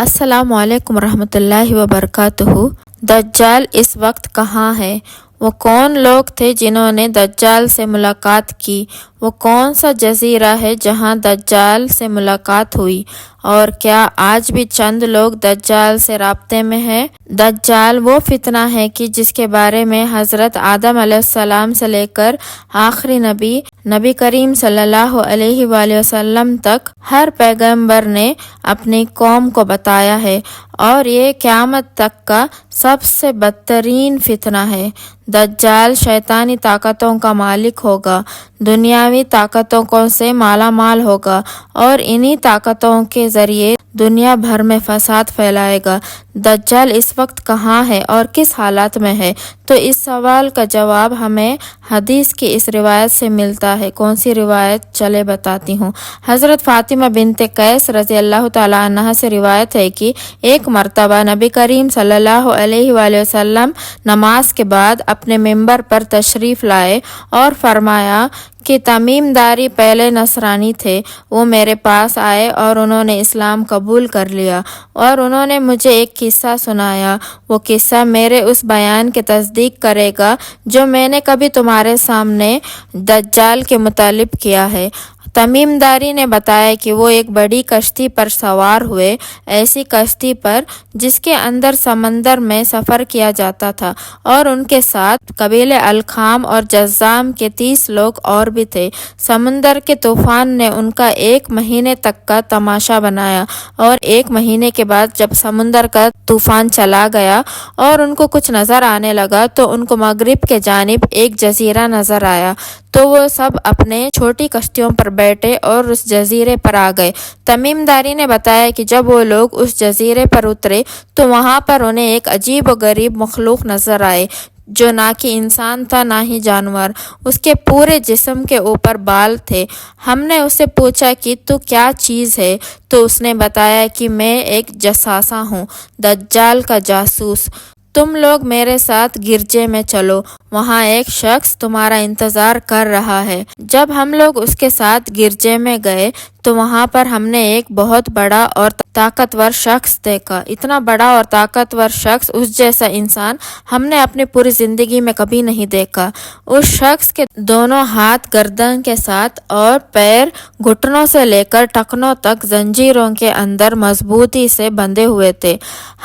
السلام علیکم ورحمۃ اللہ وبرکاتہ۔ دجال اس وقت کہاں ہے؟ وہ کون لوگ تھے جنہوں نے دجال سے ملاقات کی؟ وہ کون سا جزیرہ ہے جہاں دجال سے ملاقات ہوئی؟ اور کیا آج بھی چند لوگ دجال سے رابطے میں ہیں؟ دجال وہ فتنہ ہے کہ جس کے بارے میں حضرت آدم علیہ السلام سے لے کر آخری نبی کریم صلی اللہ علیہ وآلہ وسلم تک ہر پیغمبر نے اپنی قوم کو بتایا ہے، اور یہ قیامت تک کا سب سے بدترین فتنہ ہے۔ دجال شیطانی طاقتوں کا مالک ہوگا، دنیاوی طاقتوں سے مالا مال ہوگا، اور انہی طاقتوں کے ذریعے دنیا بھر میں فساد پھیلائے گا۔ دجال اس وقت کہاں ہے اور کس حالات میں ہے؟ تو اس سوال کا جواب ہمیں حدیث کی اس روایت سے ملتا ہے۔ کون سی روایت؟ چلے بتاتی ہوں۔ حضرت فاطمہ بنت قیس رضی اللہ تعالیٰ عنہ سے روایت ہے کہ ایک مرتبہ نبی کریم صلی اللہ علیہ وآلہ وسلم نماز کے بعد اپنے ممبر پر تشریف لائے اور فرمایا کہ تمیم داری پہلے نصرانی تھے، وہ میرے پاس آئے اور انہوں نے اسلام قبول کر لیا، اور انہوں نے مجھے ایک قصہ سنایا۔ وہ قصہ میرے اس بیان کی تصدیق کرے گا جو میں نے کبھی تمہارے سامنے دجال کے متعلق کیا ہے۔ تمیم داری نے بتایا کہ وہ ایک بڑی کشتی پر سوار ہوئے، ایسی کشتی پر جس کے اندر سمندر میں سفر کیا جاتا تھا، اور ان کے ساتھ قبیلے الخام اور جذام کے 30 لوگ اور بھی تھے۔ سمندر کے طوفان نے ان کا 1 مہینے تک کا تماشا بنایا، اور 1 مہینے کے بعد جب سمندر کا طوفان چلا گیا اور ان کو کچھ نظر آنے لگا تو ان کو مغرب کے جانب ایک جزیرہ نظر آیا، تو وہ سب اپنے چھوٹی کشتیوں پر بیٹھے اور اس جزیرے پر آ گئے۔ تمیم داری نے بتایا کہ جب وہ لوگ اس جزیرے پر اترے تو وہاں پر انہیں ایک عجیب و غریب مخلوق نظر آئے جو نہ کہ انسان تھا نہ ہی جانور، اس کے پورے جسم کے اوپر بال تھے۔ ہم نے اس سے پوچھا کہ تو کیا چیز ہے؟ تو اس نے بتایا کہ میں ایک جساسہ ہوں، دجال کا جاسوس۔ تم لوگ میرے ساتھ گرجے میں چلو، وہاں ایک شخص تمہارا انتظار کر رہا ہے۔ جب ہم لوگ اس کے ساتھ گرجے میں گئے تو وہاں پر ہم نے ایک بہت بڑا اور طاقتور شخص دیکھا۔ اتنا بڑا اور طاقتور شخص، اس جیسا انسان ہم نے اپنی پوری زندگی میں کبھی نہیں دیکھا۔ اس شخص کے دونوں ہاتھ گردن کے ساتھ اور پیر گھٹنوں سے لے کر ٹخنوں تک زنجیروں کے اندر مضبوطی سے بندھے ہوئے تھے۔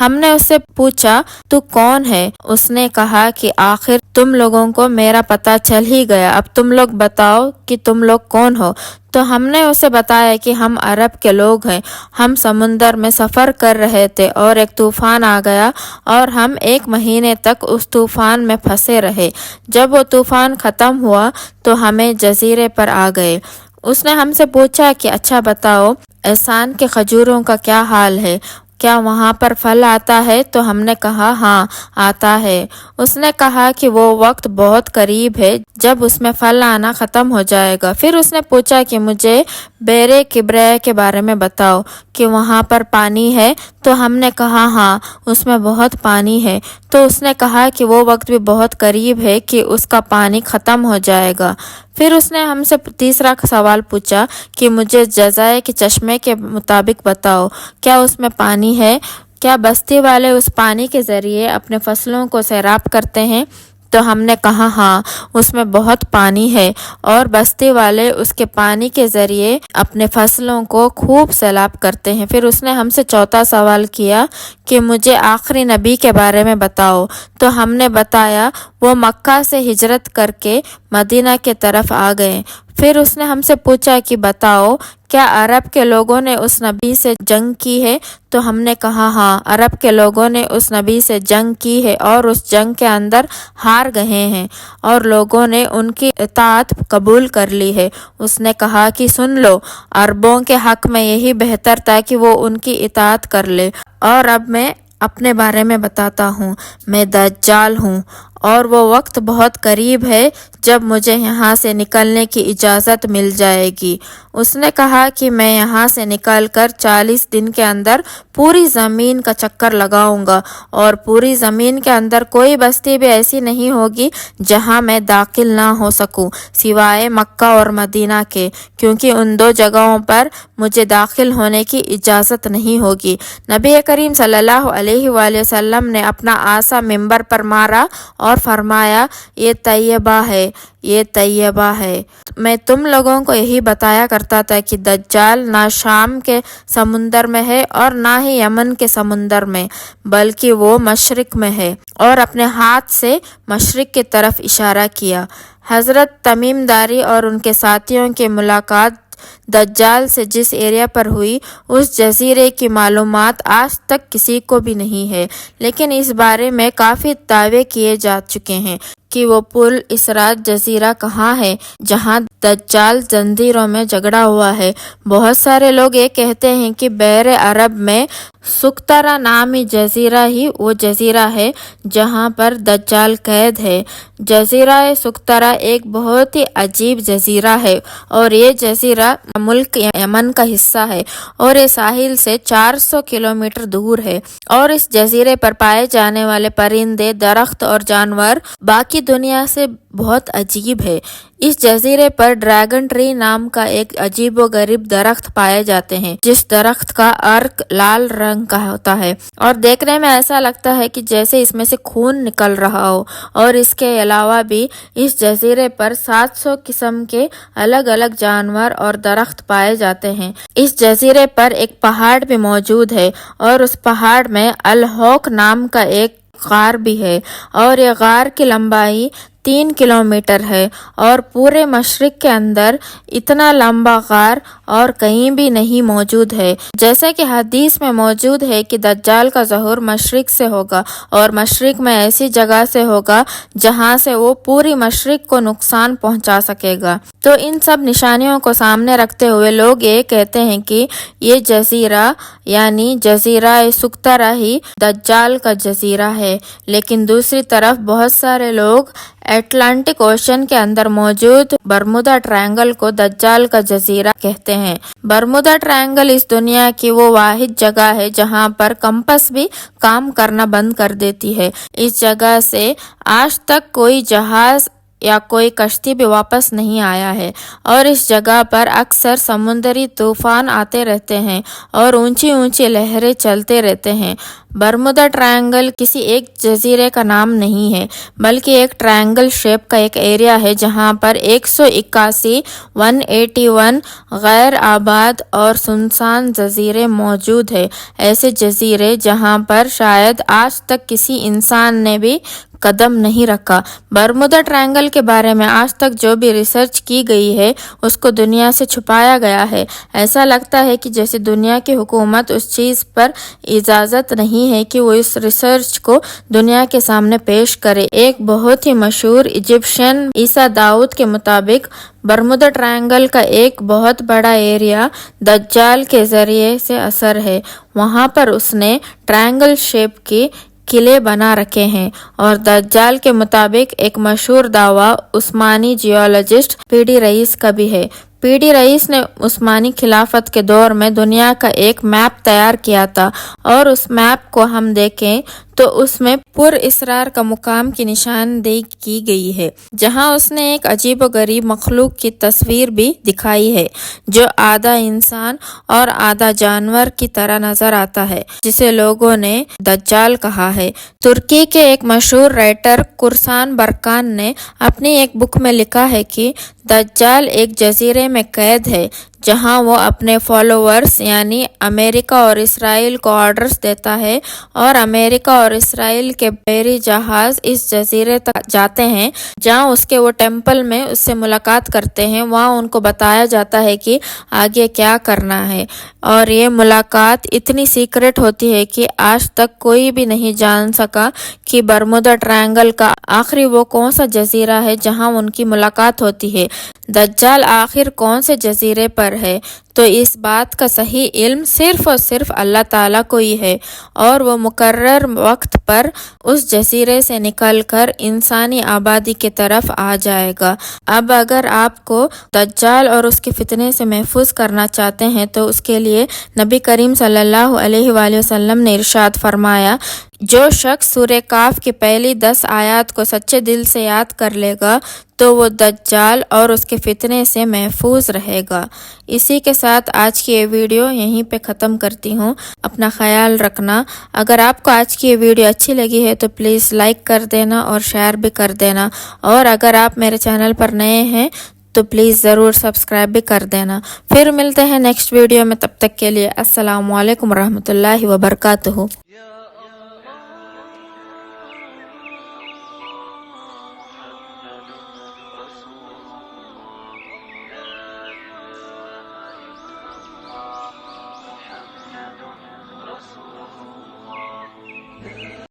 ہم نے اس سے پوچھا تو کون ہے؟ اس نے کہا کہ آخر تم لوگوں کو میرا پتہ چل ہی گیا، اب تم لوگ بتاؤ کہ تم لوگ کون ہو؟ تو ہم نے اسے بتایا کہ ہم عرب کے لوگ ہیں، ہم سمندر میں سفر کر رہے تھے اور ایک طوفان آ گیا اور ہم 1 مہینے تک اس طوفان میں پھنسے رہے۔ جب وہ طوفان ختم ہوا تو ہمیں جزیرے پر آ گئے۔ اس نے ہم سے پوچھا کہ اچھا بتاؤ، احسان کے کھجوروں کا کیا حال ہے؟ کیا وہاں پر پھل آتا ہے؟ تو ہم نے کہا ہاں آتا ہے۔ اس نے کہا کہ وہ وقت بہت قریب ہے جب اس میں پھل آنا ختم ہو جائے گا۔ پھر اس نے پوچھا کہ مجھے بحر کبریہ کے بارے میں بتاؤ کہ وہاں پر پانی ہے؟ تو ہم نے کہا ہاں اس میں بہت پانی ہے۔ تو اس نے کہا کہ وہ وقت بھی بہت قریب ہے کہ اس کا پانی ختم ہو جائے گا۔ پھر اس نے ہم سے تیسرا سوال پوچھا کہ مجھے جزائے کے چشمے کے مطابق بتاؤ، کیا اس میں پانی ہے؟ کیا بستی والے اس پانی کے ذریعے اپنے فصلوں کو سیراب کرتے ہیں؟ تو ہم نے کہا ہاں اس میں بہت پانی ہے، اور بستی والے اس کے پانی کے ذریعے اپنے فصلوں کو خوب سیراب کرتے ہیں۔ پھر اس نے ہم سے چوتھا سوال کیا کہ مجھے آخری نبی کے بارے میں بتاؤ۔ تو ہم نے بتایا وہ مکہ سے ہجرت کر کے مدینہ کے طرف آ گئے۔ پھر اس نے ہم سے پوچھا کہ بتاؤ کیا عرب کے لوگوں نے اس نبی سے جنگ کی ہے؟ تو ہم نے کہا ہاں عرب کے لوگوں نے اس نبی سے جنگ کی ہے اور اس جنگ کے اندر ہار گئے ہیں، اور لوگوں نے ان کی اطاعت قبول کر لی ہے۔ اس نے کہا کہ سن لو، عربوں کے حق میں یہی بہتر تھا کہ وہ ان کی اطاعت کر لے۔ اور اب میں اپنے بارے میں بتاتا ہوں، میں دجال ہوں، اور وہ وقت بہت قریب ہے جب مجھے یہاں سے نکلنے کی اجازت مل جائے گی۔ اس نے کہا کہ میں یہاں سے نکل کر 40 دن کے اندر پوری زمین کا چکر لگاؤں گا، اور پوری زمین کے اندر کوئی بستی بھی ایسی نہیں ہوگی جہاں میں داخل نہ ہو سکوں سوائے مکہ اور مدینہ کے، کیونکہ ان دو جگہوں پر مجھے داخل ہونے کی اجازت نہیں ہوگی۔ نبی کریم صلی اللہ علیہ وآلہ وسلم نے اپنا عصا منبر پر مارا اور فرمایا، یہ طیبہ ہے، یہ طیبہ ہے۔ میں تم لوگوں کو یہی بتایا کرتا تھا کہ دجال نہ شام کے سمندر میں ہے اور نہ ہی یمن کے سمندر میں، بلکہ وہ مشرق میں ہے، اور اپنے ہاتھ سے مشرق کی طرف اشارہ کیا۔ حضرت تمیم داری اور ان کے ساتھیوں کی ملاقات دجال سے جس ایریا پر ہوئی، اس جزیرے کی معلومات آج تک کسی کو بھی نہیں ہے، لیکن اس بارے میں کافی دعوے کیے جا چکے ہیں کہ وہ پل اسرات جزیرہ کہاں ہے جہاں دجال زنجیروں میں جگڑا ہوا ہے۔ بہت سارے لوگ یہ کہتے ہیں کہ بحر عرب میں سقطرہ نامی جزیرہ ہی وہ جزیرہ ہے جہاں پر دجال قید ہے۔ جزیرہ سقطرہ ایک بہت ہی عجیب جزیرہ ہے، اور یہ جزیرہ ملک یمن کا حصہ ہے، اور یہ ساحل سے 400 کلومیٹر دور ہے، اور اس جزیرے پر پائے جانے والے پرندے، درخت اور جانور باقی دنیا سے بہت عجیب ہے۔ اس جزیرے پر ڈریگن ٹری نام کا ایک عجیب و غریب درخت پائے جاتے ہیں، جس درخت کا عرق لال رنگ کا ہوتا ہے اور دیکھنے میں ایسا لگتا ہے کہ جیسے اس میں سے خون نکل رہا ہو۔ اور اس کے علاوہ بھی اس جزیرے پر 700 قسم کے الگ الگ جانور اور درخت پائے جاتے ہیں۔ اس جزیرے پر ایک پہاڑ بھی موجود ہے، اور اس پہاڑ میں الحوق نام کا ایک غار بھی ہے، اور یہ غار کی لمبائی 3 کلومیٹر ہے، اور پورے مشرق کے اندر اتنا لمبا غار اور کہیں بھی نہیں موجود ہے۔ جیسا کہ حدیث میں موجود ہے کہ دجال کا ظہور مشرق سے ہوگا، اور مشرق میں ایسی جگہ سے ہوگا جہاں سے وہ پوری مشرق کو نقصان پہنچا سکے گا۔ تو ان سب نشانیوں کو سامنے رکھتے ہوئے لوگ یہ کہتے ہیں کہ یہ جزیرہ یعنی جزیرہ سقطرہ ہی دجال کا جزیرہ ہے، لیکن دوسری طرف بہت سارے لوگ اٹلانٹک اوشن کے اندر موجود برمودا ٹرائنگل کو دجال کا جزیرہ کہتے ہیں۔ برمودا ٹرائنگل اس دنیا کی وہ واحد جگہ ہے جہاں پر کمپس بھی کام کرنا بند کر دیتی ہے۔ اس جگہ سے آج تک کوئی جہاز یا کوئی کشتی بھی واپس نہیں آیا ہے، اور اس جگہ پر اکثر سمندری طوفان آتے رہتے ہیں اور اونچی اونچی لہریں چلتے رہتے ہیں۔ برمودا ٹرائنگل کسی ایک جزیرے کا نام نہیں ہے، بلکہ ایک ٹرائنگل شیپ کا ایک ایریا ہے جہاں پر 181 غیر آباد اور سنسان جزیرے موجود ہیں، ایسے جزیرے جہاں پر شاید آج تک کسی انسان نے بھی قدم نہیں رکھا۔ برمودا ٹرائنگل کے بارے میں آج تک جو بھی ریسرچ کی گئی ہے اس کو دنیا سے چھپایا گیا ہے۔ ایسا لگتا ہے کہ جیسے دنیا کی حکومت اس چیز پر اجازت نہیں ہے کہ وہ اس ریسرچ کو دنیا کے سامنے پیش کرے۔ ایک بہت ہی مشہور ایجپشین عیسیٰ داؤد کے مطابق برمودا ٹرائنگل کا ایک بہت بڑا ایریا دجال کے ذریعے سے اثر ہے۔ وہاں پر اس نے ٹرائنگل شیپ کی قلعے بنا رکھے ہیں، اور دجال کے مطابق ایک مشہور دعویٰ عثمانی جیولوجسٹ پی ڈی رئیس کا بھی ہے۔ پی ڈی رئیس نے عثمانی خلافت کے دور میں دنیا کا ایک میپ تیار کیا تھا، اور اس میپ کو ہم دیکھیں تو اس میں پر اسرار کا مقام کی نشاندہی کی گئی ہے، جہاں اس نے ایک عجیب و غریب مخلوق کی تصویر بھی دکھائی ہے جو آدھا انسان اور آدھا جانور کی طرح نظر آتا ہے، جسے لوگوں نے دجال کہا ہے۔ ترکی کے ایک مشہور رائٹر قرسان برکان نے اپنی ایک بک میں لکھا ہے کہ دجال ایک جزیرے میں قید ہے جہاں وہ اپنے فالوورز یعنی امریکہ اور اسرائیل کو آرڈرز دیتا ہے، اور امریکہ اور اسرائیل کے بحری جہاز اس جزیرے تک جاتے ہیں جہاں اس کے وہ ٹیمپل میں اس سے ملاقات کرتے ہیں۔ وہاں ان کو بتایا جاتا ہے کہ آگے کیا کرنا ہے، اور یہ ملاقات اتنی سیکرٹ ہوتی ہے کہ آج تک کوئی بھی نہیں جان سکا کہ برمودا ٹرائنگل کا آخری وہ کون سا جزیرہ ہے جہاں ان کی ملاقات ہوتی ہے۔ دجال آخر کون سے جزیرے پر ہے، تو اس بات کا صحیح علم صرف اور صرف اللہ تعالیٰ کو ہی ہے، اور وہ مقرر وقت پر اس جزیرے سے نکل کر انسانی آبادی کی طرف آ جائے گا۔ اب اگر آپ کو دجال اور اس کے فتنے سے محفوظ کرنا چاہتے ہیں تو اس کے لیے نبی کریم صلی اللہ علیہ وآلہ وسلم نے ارشاد فرمایا، جو شخص سورہ کاف کی پہلی 10 آیات کو سچے دل سے یاد کر لے گا تو وہ دجال اور اس کے فتنے سے محفوظ رہے گا۔ اسی کے ساتھ آج کی یہ ویڈیو یہیں پہ ختم کرتی ہوں۔ اپنا خیال رکھنا۔ اگر آپ کو آج کی یہ ویڈیو اچھی لگی ہے تو پلیز لائک کر دینا اور شیئر بھی کر دینا، اور اگر آپ میرے چینل پر نئے ہیں تو پلیز ضرور سبسکرائب بھی کر دینا۔ پھر ملتے ہیں نیکسٹ ویڈیو میں، تب تک کے لیے السلام علیکم ورحمۃ اللہ وبرکاتہ۔